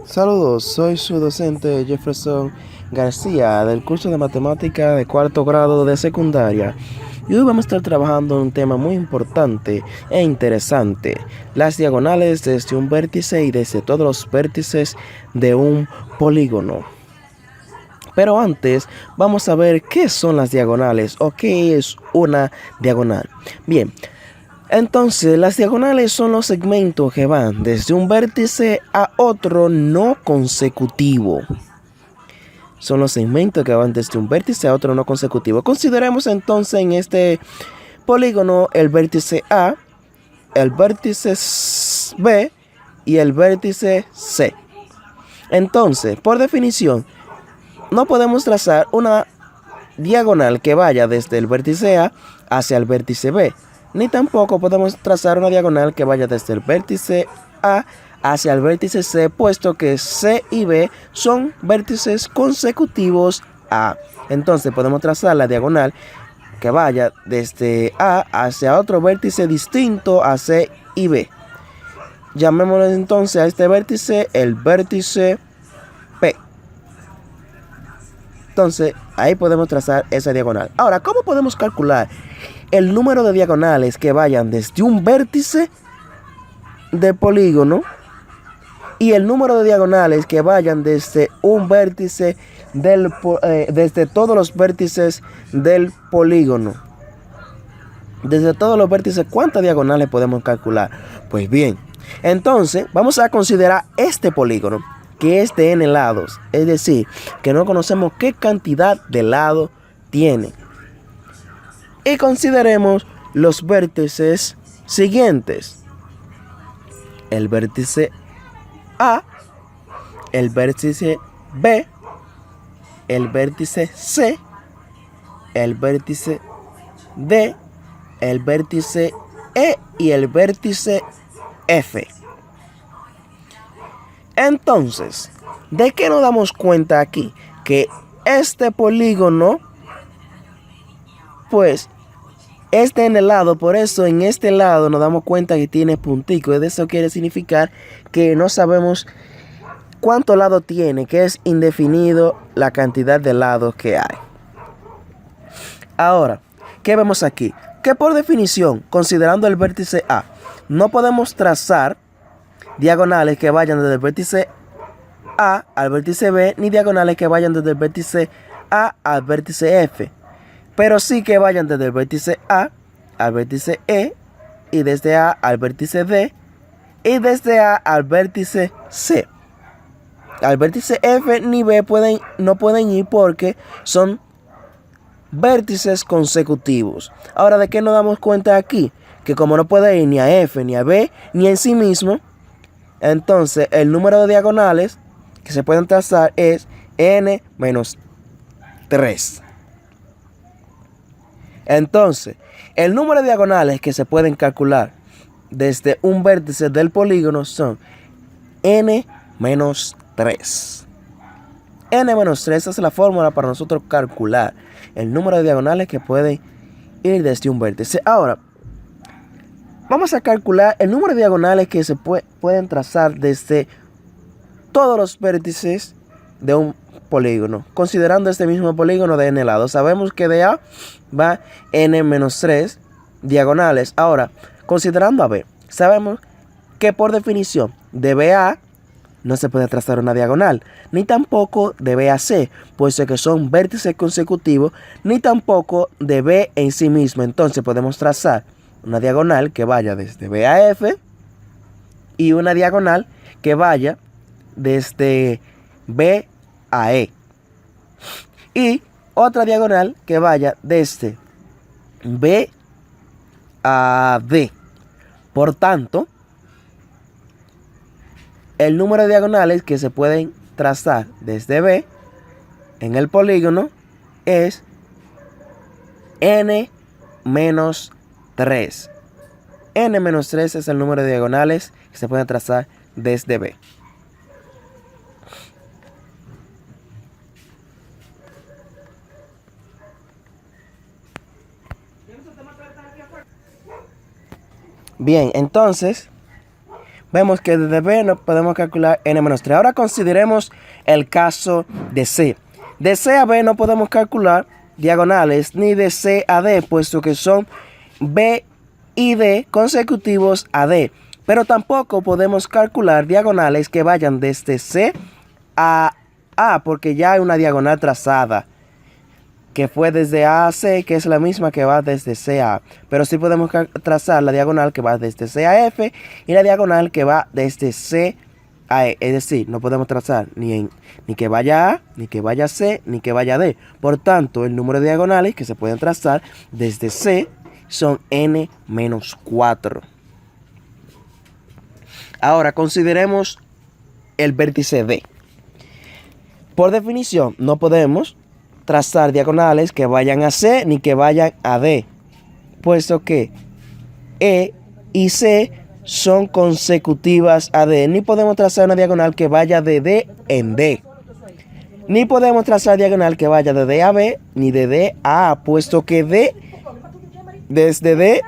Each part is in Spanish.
Saludos, soy su docente Jefferson García del curso de matemática de cuarto grado de secundaria. Y hoy vamos a estar trabajando en un tema muy importante e interesante: las diagonales desde un vértice y desde todos los vértices de un polígono. Pero antes vamos a ver qué son las diagonales o qué es una diagonal. Bien, entonces, las diagonales son los segmentos que van desde un vértice a otro no consecutivo. Son los segmentos que van desde un vértice a otro no consecutivo. Consideremos entonces en este polígono el vértice A, el vértice B y el vértice C. Entonces, por definición, no podemos trazar una diagonal que vaya desde el vértice A hacia el vértice B, ni tampoco podemos trazar una diagonal que vaya desde el vértice A hacia el vértice C, puesto que C y B son vértices consecutivos A. Entonces podemos trazar la diagonal que vaya desde A hacia otro vértice distinto a C y B. Llamémoslo entonces a este vértice el vértice P. Entonces, ahí podemos trazar esa diagonal. Ahora, ¿cómo podemos calcular el número de diagonales que vayan desde un vértice del polígono y el número de diagonales que vayan desde un vértice desde todos los vértices del polígono? Desde todos los vértices, ¿cuántas diagonales podemos calcular? Pues bien, entonces vamos a considerar este polígono, que es de n lados, es decir, que no conocemos qué cantidad de lados tiene. Y consideremos los vértices siguientes: el vértice A, el vértice B, el vértice C, el vértice D, el vértice E y el vértice F. Entonces, ¿de qué nos damos cuenta aquí? Que este polígono, pues, este en el lado, por eso en este lado nos damos cuenta que tiene puntico. Y eso quiere significar que no sabemos cuánto lado tiene, que es indefinido la cantidad de lados que hay. Ahora, ¿qué vemos aquí? Que por definición, considerando el vértice A, no podemos trazar diagonales que vayan desde el vértice A al vértice B, ni diagonales que vayan desde el vértice A al vértice F, pero sí que vayan desde el vértice A al vértice E, y desde A al vértice D, y desde A al vértice C. Al vértice F ni B no pueden ir porque son vértices consecutivos. Ahora, ¿de qué nos damos cuenta aquí? Que como no puede ir ni a F, ni a B, ni en sí mismo, entonces el número de diagonales que se pueden trazar es n menos 3. Entonces, el número de diagonales que se pueden calcular desde un vértice del polígono son n menos 3. n menos 3 es la fórmula para nosotros calcular el número de diagonales que pueden ir desde un vértice. Ahora, vamos a calcular el número de diagonales que se pueden trazar desde todos los vértices de un polígono, considerando este mismo polígono de n lados. Sabemos que de A va n menos 3 diagonales. Ahora, considerando a B, sabemos que por definición de B a A no se puede trazar una diagonal, ni tampoco de B a C, puesto que son vértices consecutivos, ni tampoco de B en sí mismo. Entonces podemos trazar una diagonal que vaya desde B a F y una diagonal que vaya desde B a E, y otra diagonal que vaya desde B a D. Por tanto, el número de diagonales que se pueden trazar desde B en el polígono es n menos 3. n menos 3 es el número de diagonales que se pueden trazar desde B. Bien, entonces vemos que desde B no podemos calcular n-3. Ahora consideremos el caso de C. De C a B no podemos calcular diagonales ni de C a D, puesto que son B y D consecutivos a D. Pero tampoco podemos calcular diagonales que vayan desde C a A, porque ya hay una diagonal trazada, que fue desde A a C, que es la misma que va desde C a A. Pero sí podemos trazar la diagonal que va desde C a F y la diagonal que va desde C a E. Es decir, no podemos trazar ni que vaya A, ni que vaya C, ni que vaya D. Por tanto, el número de diagonales que se pueden trazar desde C son n-4. Ahora consideremos el vértice D. Por definición, no podemos trazar diagonales que vayan a C ni que vayan a D, puesto que E y C son consecutivas a D. Ni podemos trazar una diagonal que vaya de D en D. Ni podemos trazar diagonal que vaya de D a B, ni de D a A, puesto que desde D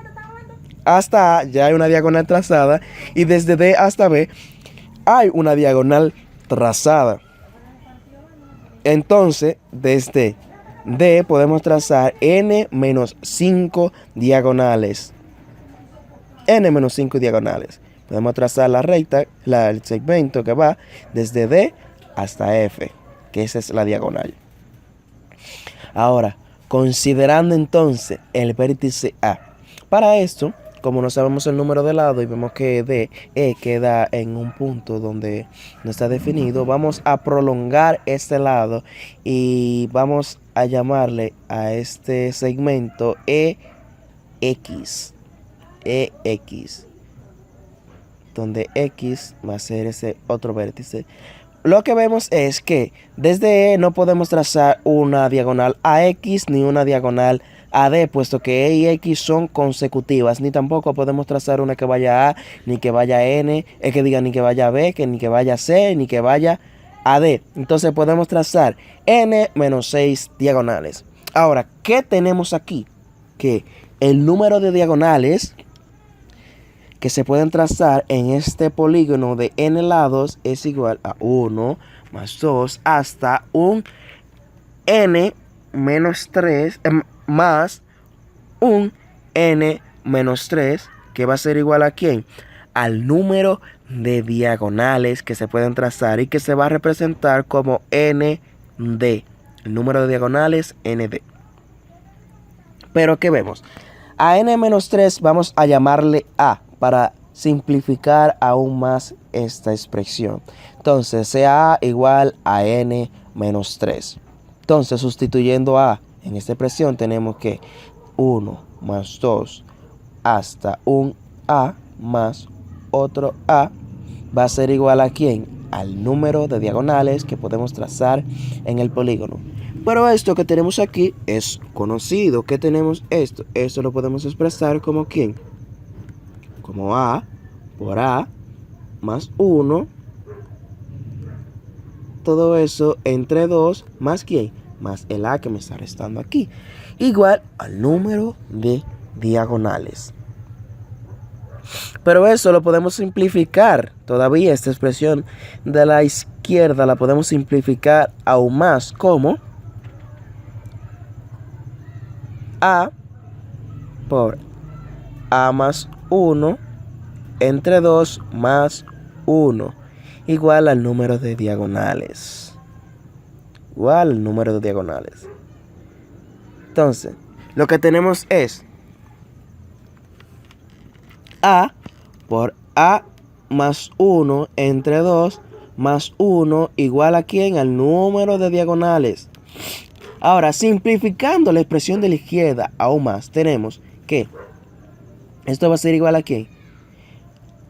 hasta A ya hay una diagonal trazada, y desde D hasta B hay una diagonal trazada. Entonces, desde D podemos trazar n-5 diagonales. n-5 diagonales. Podemos trazar la recta, el segmento que va desde D hasta F, que esa es la diagonal. Ahora, considerando entonces el vértice A. Para esto, como no sabemos el número de lado y vemos que E queda en un punto donde no está definido, vamos a prolongar este lado y vamos a llamarle a este segmento EX. EX. Donde X va a ser ese otro vértice. Lo que vemos es que desde E no podemos trazar una diagonal a X ni una diagonal a D, puesto que E y X son consecutivas. Ni tampoco podemos trazar una que vaya a A, ni que vaya a N, ni que vaya a B, ni que vaya a C, ni que vaya a D. Entonces podemos trazar n-6 diagonales. Ahora, ¿qué tenemos aquí? Que el número de diagonales que se pueden trazar en este polígono de n lados es igual a 1 más 2 hasta un n-3 más un n-3, que va a ser igual a ¿quién? Al número de diagonales que se pueden trazar y que se va a representar como nd. El número de diagonales nd. Pero ¿qué vemos? A n-3 vamos a llamarle a para simplificar aún más esta expresión. Entonces, sea a igual a n-3. Entonces, sustituyendo a en esta expresión, tenemos que 1 más 2 hasta un a más otro a va a ser igual a ¿quién? Al número de diagonales que podemos trazar en el polígono. Pero esto que tenemos aquí es conocido. ¿Qué tenemos esto? Esto lo podemos expresar como ¿quién? Como a por a más 1. Todo eso entre 2 más ¿quién? Más el a que me está restando aquí. Igual al número de diagonales. Pero eso lo podemos simplificar. Todavía esta expresión de la izquierda la podemos simplificar aún más como a por a más 1 entre 2 más 1 igual al número de diagonales. Igual al número de diagonales. Entonces, lo que tenemos es a por a más 1 entre 2 más 1 igual a ¿quién? Al número de diagonales. Ahora, simplificando la expresión de la izquierda aún más, tenemos que esto va a ser igual a ¿quién?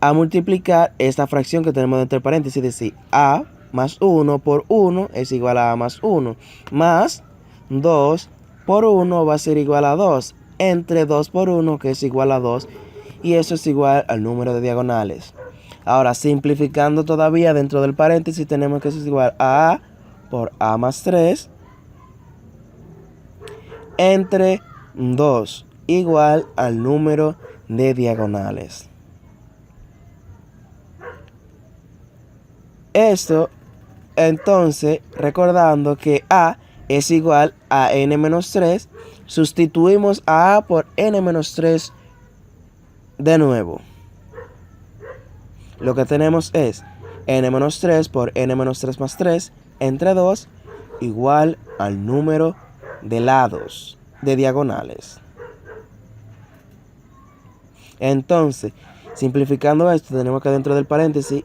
A multiplicar esta fracción que tenemos entre paréntesis, es decir, a más 1 por 1 es igual a más 1, más 2 por 1 va a ser igual a 2, entre 2 por 1 que es igual a 2, y eso es igual al número de diagonales. Ahora, simplificando todavía dentro del paréntesis, tenemos que eso es igual a A por A más 3 entre 2 igual al número de diagonales. Esto, entonces, recordando que A es igual a n menos 3, sustituimos a A por n menos 3 de nuevo. Lo que tenemos es n menos 3 por n menos 3 más 3 entre 2 igual al número de lados, de diagonales. Entonces, simplificando esto, tenemos que dentro del paréntesis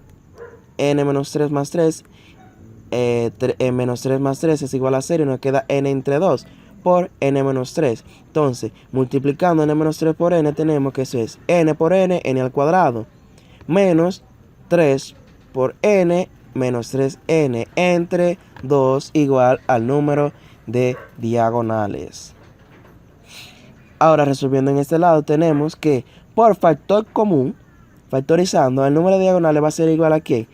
n menos 3 más 3, menos 3 más 3 es igual a 0 y nos queda n entre 2 por n menos 3. Entonces, multiplicando n menos 3 por n, tenemos que eso es n por n al cuadrado, menos 3 por n menos 3n entre 2 igual al número de diagonales. Ahora, resolviendo en este lado, tenemos que por factor común, factorizando, el número de diagonales va a ser igual a ¿qué?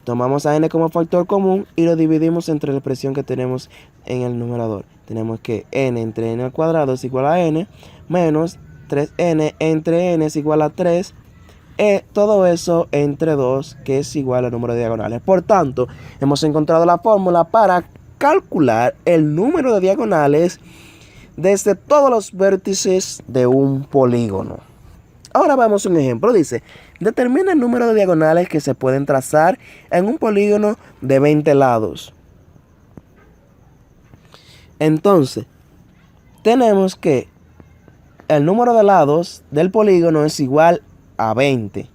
Tomamos a n como factor común y lo dividimos entre la expresión que tenemos en el numerador. Tenemos que n entre n al cuadrado es igual a n, menos 3n entre n es igual a 3, todo eso entre 2, que es igual al número de diagonales. Por tanto, hemos encontrado la fórmula para calcular el número de diagonales desde todos los vértices de un polígono. Ahora vamos a un ejemplo. Dice, determina el número de diagonales que se pueden trazar en un polígono de 20 lados. Entonces, tenemos que el número de lados del polígono es igual a 20.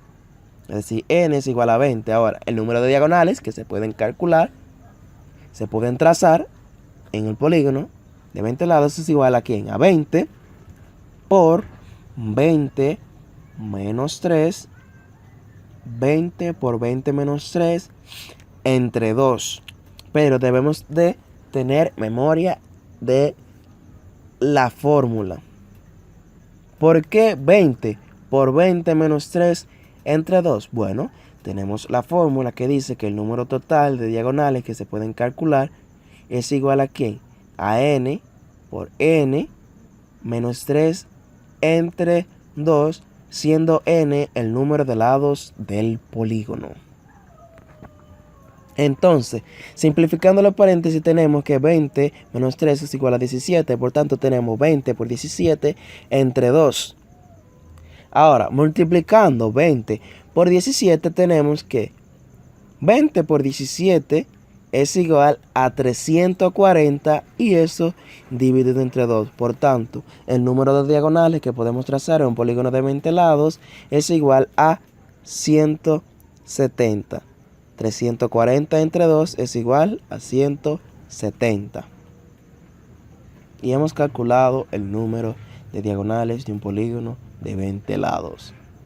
Es decir, n es igual a 20. Ahora, el número de diagonales que se pueden calcular, se pueden trazar en el polígono de 20 lados es igual a ¿quién? A 20 por 20 menos 3, 20 por 20 menos 3 entre 2. Pero debemos de tener memoria de la fórmula. ¿Por qué 20 por 20 menos 3 entre 2? Bueno, tenemos la fórmula que dice que el número total de diagonales que se pueden calcular es igual a ¿quién? A n por n menos 3 entre 2, siendo n el número de lados del polígono. Entonces, simplificando los paréntesis, tenemos que 20 menos 3 es igual a 17. Por tanto, tenemos 20 por 17 entre 2. Ahora, multiplicando 20 por 17, tenemos que 20 por 17 es igual a 340 y eso dividido entre 2. Por tanto, el número de diagonales que podemos trazar en un polígono de 20 lados es igual a 170. 340 entre 2 es igual a 170. Y hemos calculado el número de diagonales de un polígono de 20 lados.